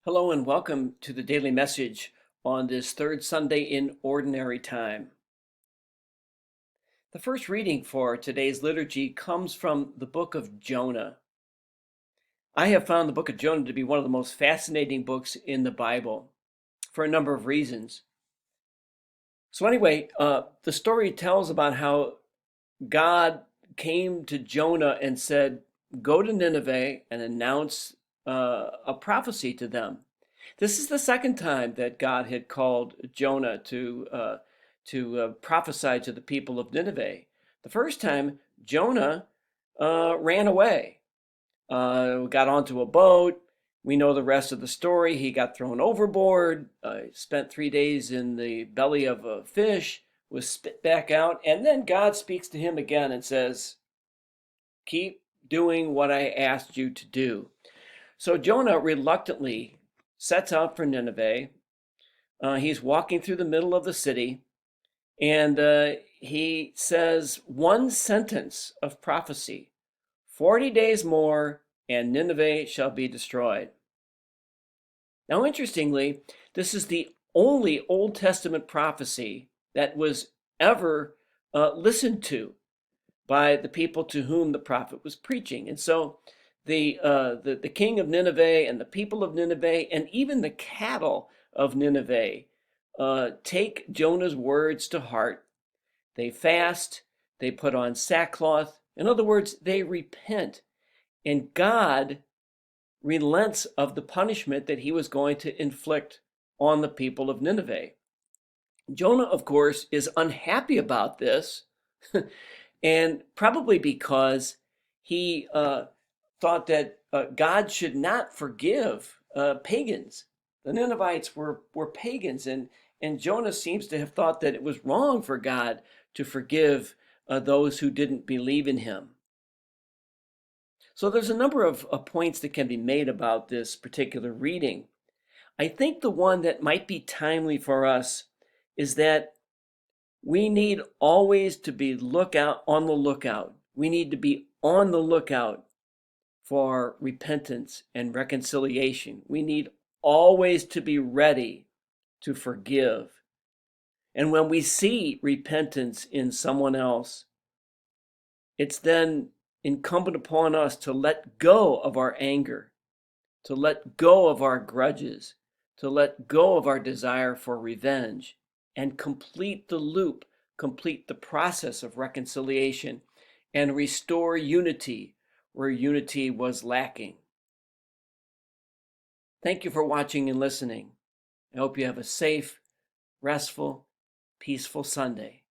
Hello and welcome to the daily message on this third Sunday in Ordinary Time. The first reading for today's liturgy comes from the book of Jonah. I have found the book of Jonah to be one of the most fascinating books in the Bible for a number of reasons. So anyway, the story tells about how God came to Jonah and said, "Go to Nineveh and announce a prophecy to them." This is the second time that God had called Jonah to prophesy to the people of Nineveh. The first time, Jonah ran away, got onto a boat. We know the rest of the story. He got thrown overboard, spent 3 days in the belly of a fish, was spit back out, and then God speaks to him again and says, "Keep doing what I asked you to do." So Jonah reluctantly sets out for Nineveh. He's walking through the middle of the city, and he says one sentence of prophecy: 40 days more, and Nineveh shall be destroyed. Now, interestingly, this is the only Old Testament prophecy that was ever listened to by the people to whom the prophet was preaching. And so the king of Nineveh and the people of Nineveh and even the cattle of Nineveh take Jonah's words to heart. They fast, they put on sackcloth. In other words, they repent. And God relents of the punishment that he was going to inflict on the people of Nineveh. Jonah, of course, is unhappy about this, and probably because he thought that God should not forgive pagans. The Ninevites were pagans, and Jonah seems to have thought that it was wrong for God to forgive those who didn't believe in him. So there's a number of points that can be made about this particular reading. I think the one that might be timely for us is that we need always to be on the lookout. We need to be on the lookout for repentance and reconciliation. We need always to be ready to forgive. And when we see repentance in someone else, it's then incumbent upon us to let go of our anger, to let go of our grudges, to let go of our desire for revenge, and complete the loop, complete the process of reconciliation, and restore unity where unity was lacking. Thank you for watching and listening. I hope you have a safe, restful, peaceful Sunday.